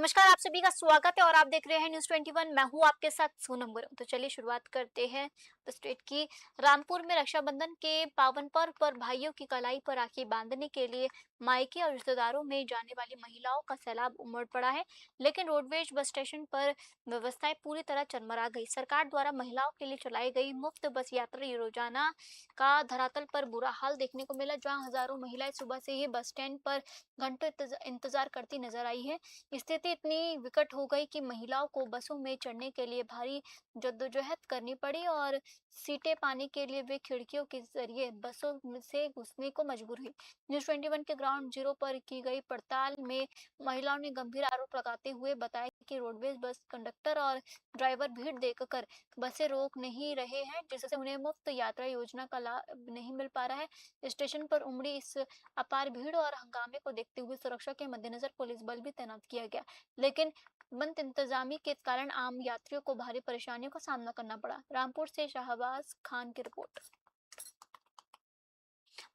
नमस्कार, आप सभी का स्वागत है और आप देख रहे हैं न्यूज़ 21। मैं हूं आपके साथ सोनम गुरु। तो चलिए शुरुआत करते हैं स्टेट की। रामपुर में रक्षाबंधन के पावन पर्व पर भाइयों की कलाई पर राखी बांधने के लिए मायके और रिश्तेदारों में जाने वाली महिलाओं का सैलाब उमड़ पड़ा है। लेकिन रोडवेज बस स्टेशन पर व्यवस्थाएं पूरी तरह चरमरा गई। सरकार द्वारा महिलाओं के लिए चलाई गई मुफ्त बस यात्रा योजना का धरातल पर बुरा हाल देखने को मिला, जहां हजारों महिलाएं सुबह से ही बस स्टैंड पर घंटों इंतजार करती नजर आई है। स्थिति इतनी विकट हो गई कि महिलाओं को बसों में चढ़ने के लिए भारी जद्दोजहद करनी पड़ी और सीटें पाने के लिए वे खिड़कियों के जरिए बसों से घुसने को मजबूर हुई। न्यूज 21 के ग्राउंड जीरो पर की गई पड़ताल में महिलाओं ने गंभीर आरोप लगाते हुए बताया कि रोडवेज बस कंडक्टर और ड्राइवर भीड़ देखकर बसें रोक नहीं रहे हैं, जिससे उन्हें मुफ्त यात्रा योजना का लाभ नहीं मिल पा रहा है। स्टेशन पर उमड़ी इस अपार भीड़ और हंगामे को देखते हुए सुरक्षा के मद्देनजर पुलिस बल भी तैनात किया गया, लेकिन बंद इंतजामी के कारण आम यात्रियों को भारी परेशानियों का सामना करना पड़ा। रामपुर से शाहबाज खान की रिपोर्ट।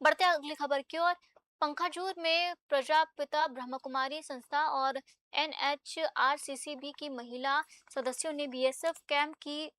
बढ़ते अगली खबर की ओर। पंखाजूर में प्रजापिता ब्रह्मकुमारी संस्था और NHRCCB की महिला सदस्यों ने BSF कैंप की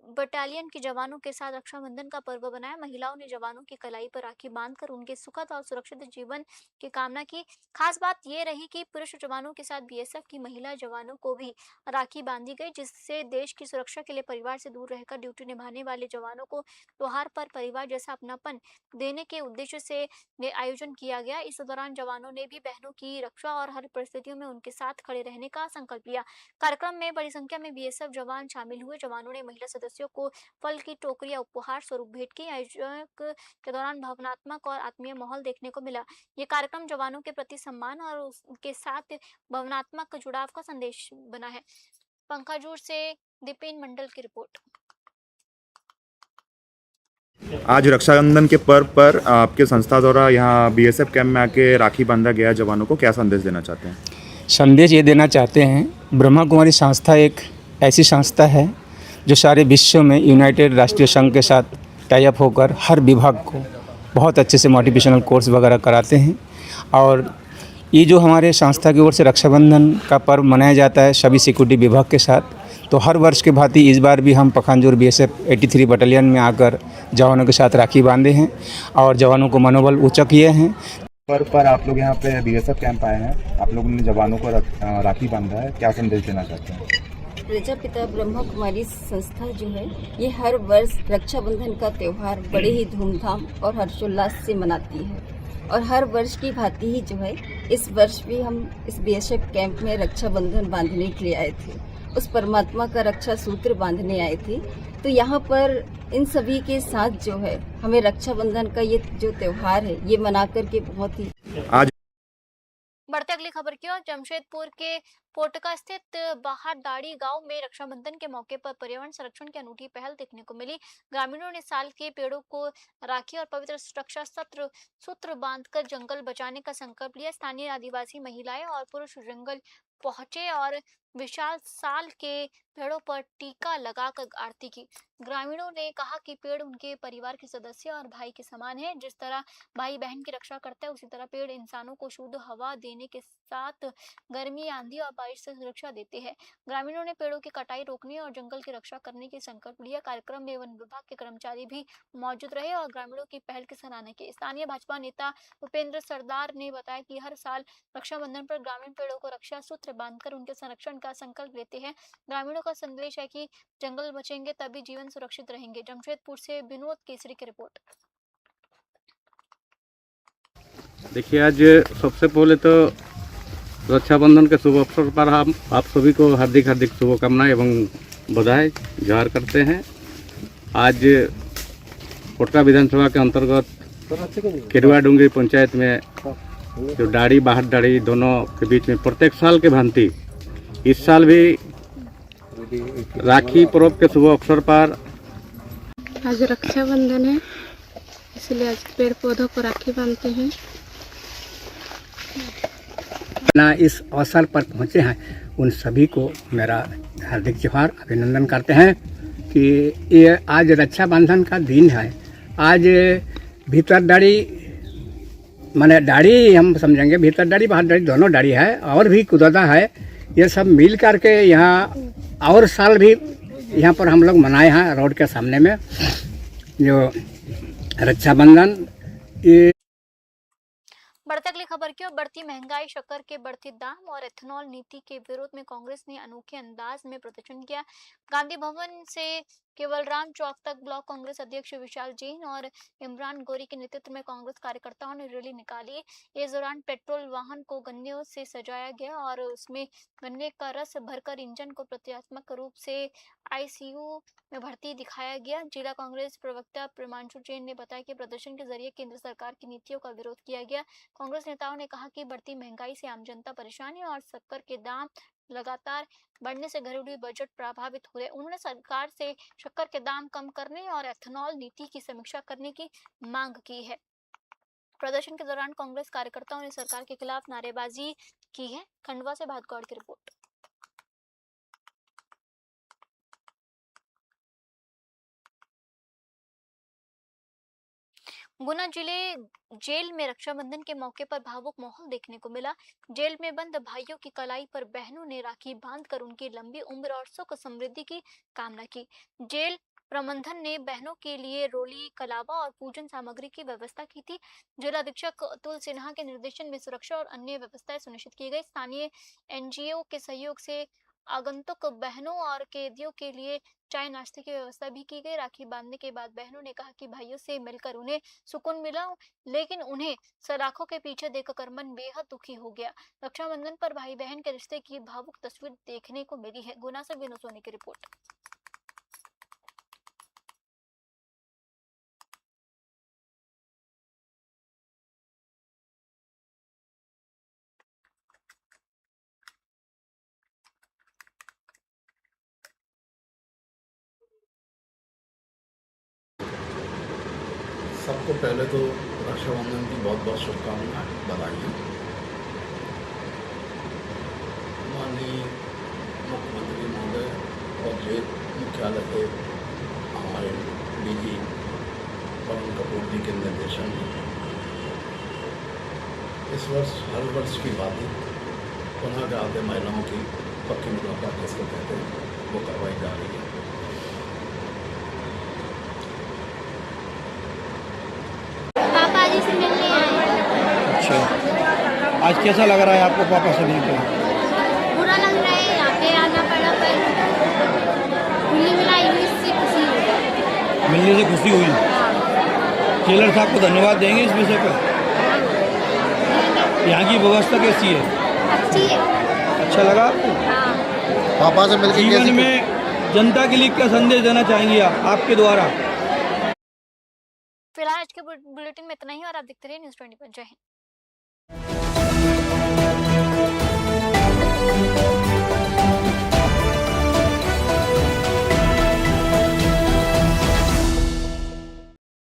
बटालियन के जवानों के साथ रक्षाबंधन का पर्व बनाया। महिलाओं ने जवानों की कलाई पर राखी बांधकर उनके सुखद और सुरक्षित जीवन की कामना की। खास बात यह रही कि पुरुष जवानों के साथ BSF की महिला जवानों को भी राखी बांधी गई, जिससे देश की सुरक्षा के लिए परिवार से दूर रहकर ड्यूटी निभाने वाले जवानों को त्योहार पर परिवार जैसा अपनापन देने के उद्देश्य से आयोजन किया गया। इस दौरान जवानों ने भी बहनों की रक्षा और हर परिस्थितियों में उनके साथ खड़े रहने का संकल्प लिया। कार्यक्रम में बड़ी संख्या में BSF जवान शामिल हुए। जवानों ने महिला सदस्यों को फल की टोकरियां उपहार स्वरूप भेंट की। आयोजन के दौरान भावनात्मक और आत्मीय माहौल देखने को मिला। ये कार्यक्रम जवानों के प्रति सम्मान और उनके साथ भावनात्मक जुड़ाव का संदेश बना है। पंखाजूर से दीपेन मंडल की रिपोर्ट। आज रक्षाबंधन के पर्व पर आपके संस्था द्वारा यहाँ BSF कैंप में आके राखी बांधा गया जवानों को, क्या संदेश देना चाहते हैं? संदेश ये देना चाहते हैं, ब्रह्मा कुमारी संस्था एक ऐसी संस्था है जो सारे विश्व में यूनाइटेड राष्ट्रीय संघ के साथ टाई अप होकर हर विभाग को बहुत अच्छे से मोटिवेशनल कोर्स वगैरह कराते हैं। और ये जो हमारे संस्था की ओर से रक्षाबंधन का पर्व मनाया जाता है सभी सिक्योरिटी विभाग के साथ, तो हर वर्ष के भांति इस बार भी हम पखांजूर BSF 83 बटालियन में आकर जवानों के साथ राखी बांधे हैं और जवानों को मनोबल ऊंचा किए हैं। पर्व पर आप लोग यहाँ पे BSF कैंप आए हैं, आप लोगों ने जवानों को राखी बांधा है, क्या संदेश देना चाहते हैं? प्रजापिता ब्रह्मा कुमारी संस्था जो है ये हर वर्ष रक्षाबंधन का त्यौहार बड़े ही धूमधाम और हर्षोल्लास से मनाती है और हर वर्ष की भांति ही जो है इस वर्ष भी हम इस BSF कैंप में रक्षाबंधन बांधने के लिए आए थे। उस परमात्मा का रक्षा सूत्र बांधने आए थे। तो यहाँ पर इन सभी के साथ जो है हमें रक्षाबंधन का ये जो त्यौहार है ये मना करके बहुत ही आज बढ़ते अगली खबर की ओर। जमशेदपुर के पोटका स्थित बाहर दाड़ी गांव में रक्षाबंधन के मौके पर पर्यावरण संरक्षण की अनूठी पहल देखने को मिली। ग्रामीणों ने साल के पेड़ों को राखी और पवित्र रक्षा सूत्र बांधकर जंगल बचाने का संकल्प लिया। स्थानीय आदिवासी महिलाएं और पुरुष जंगल पहुंचे और विशाल साल के पेड़ों पर टीका लगाकर आरती की। ग्रामीणों ने कहा कि पेड़ उनके परिवार के सदस्य और भाई के समान है। जिस तरह भाई बहन की रक्षा करता है, उसी तरह पेड़ इंसानों को शुद्ध हवा देने के साथ गर्मी, आंधी और बारिश से सुरक्षा देते हैं। ग्रामीणों ने पेड़ों की कटाई रोकने और जंगल की रक्षा करने की संकल्प लिया। कार्यक्रम में वन विभाग के कर्मचारी भी मौजूद रहे और ग्रामीणों की पहल की सराहना की। स्थानीय भाजपा नेता उपेंद्र सरदार ने बताया कि हर साल रक्षाबंधन पर ग्रामीण पेड़ों को रक्षा सूत्र बांधकर उनके संरक्षण का संकल्प लेते हैं। ग्रामीणों का संदेश है कि जंगल बचेंगे तभी जीवन सुरक्षित रहेंगे। जमशेदपुर से विनोद केसरी की रिपोर्ट। देखिए, आज सबसे पहले तो रक्षाबंधन के शुभ अवसर पर हम आप सभी को हार्दिक शुभकामनाएं एवं बधाई जोहार करते हैं। आज पोटका विधानसभा के अंतर्गत केरुआ डूंगरी पंचायत में जो दाढ़ी बाहर दाढ़ी दोनों के बीच में प्रत्येक साल के भांति इस साल भी राखी पर्व के शुभ अवसर पर आज रक्षाबंधन है, इसलिए आज पेड़ पौधों को राखी बांधते हैं। ना इस अवसर पर पहुंचे हैं उन सभी को मेरा हार्दिक जोहार अभिनंदन करते हैं कि ये आज रक्षाबंधन का दिन है। आज भीतर दाढ़ी माने दाढ़ी हम समझेंगे, भीतर दाढ़ी बाहर दाढ़ी दोनों दाढ़ी है और भी कुदरता है ये सब मिल करके यहाँ और साल भी यहाँ पर हम लोग मनाए हैं रोड के सामने में जो रक्षाबंधन। ये बढ़ते अगली खबर की ओर। बढ़ती महंगाई, शक्कर के बढ़ते दाम और एथेनॉल नीति के विरोध में कांग्रेस ने अनोखे अंदाज में प्रदर्शन किया। गांधी भवन से केवलराम चौक तक ब्लॉक कांग्रेस अध्यक्ष विशाल जैन और इमरान गोरी के नेतृत्व में कांग्रेस कार्यकर्ताओं ने रैली निकाली। इस दौरान पेट्रोल वाहन को गन्ने से सजाया गया और उसमें गन्ने का रस भरकर इंजन को प्रतीकात्मक रूप से आईसीयू में भर्ती दिखाया गया। जिला कांग्रेस प्रवक्ता प्रेमांशु जैन ने बताया कि प्रदर्शन के जरिए केंद्र सरकार की नीतियों का विरोध किया गया। कांग्रेस नेताओं ने कहा कि बढ़ती महंगाई से आम जनता परेशान है और शक्कर के दाम लगातार बढ़ने से घरेलू बजट प्रभावित हो रहे। उन्होंने सरकार से शक्कर के दाम कम करने और एथेनॉल नीति की समीक्षा करने की मांग की है। प्रदर्शन के दौरान कांग्रेस कार्यकर्ताओं ने सरकार के खिलाफ नारेबाजी की है। खंडवा से भातगौड़ की रिपोर्ट। गुना जिले जेल में रक्षाबंधन के मौके पर भावुक माहौल देखने को मिला। जेल में बंद भाइयों की कलाई पर बहनों ने राखी बांधकर उनकी लंबी उम्र और सुख समृद्धि की कामना की। जेल प्रबंधन ने बहनों के लिए रोली, कलावा और पूजन सामग्री की व्यवस्था की थी। जिला अधीक्षक अतुल सिन्हा के निर्देशन में सुरक्षा और अन्य व्यवस्थाएं सुनिश्चित की गई। स्थानीय एनजीओ के सहयोग से आगंतुक बहनों और कैदियों के लिए चाय नाश्ते की व्यवस्था भी की गई। राखी बांधने के बाद बहनों ने कहा कि भाइयों से मिलकर उन्हें सुकून मिला, लेकिन उन्हें सलाखों के पीछे देखकर मन बेहद दुखी हो गया। रक्षाबंधन पर भाई बहन के रिश्ते की भावुक तस्वीर देखने को मिली है। गुना से विनोद सोनी की रिपोर्ट। सबको पहले तो रक्षाबंधन की बहुत बहुत शुभकामनाएं, बधाई। माननीय मुख्यमंत्री महोदय और जेल मुख्यालय के हमारे डीजी पवन कपूर जी के निर्देशन में इस वर्ष हर वर्ष की बात पुनः ग्राहक महिलाओं की पक्की मुलाकात जिसको कहते हैं वो करवाई जा रही है। अच्छा, आज कैसा लग रहा है आपको पापा से मिलकर? बुरा लग रहा है, यहाँ पे आना पड़ा पर इससे खुशी हुई। मिलने से खुशी हुई। जेलर साहब को धन्यवाद देंगे इस विषय पर? यहाँ की व्यवस्था कैसी है? अच्छी है। अच्छा लगा आपको? पापा से मिलकर जीवन में जनता के लिए क्या संदेश देना चाहेंगे आप आपके द्वारा? फिलहाल आज के बुलेटिन में इतना ही और आप देखते रहिए न्यूज़ 24। जय हिंद।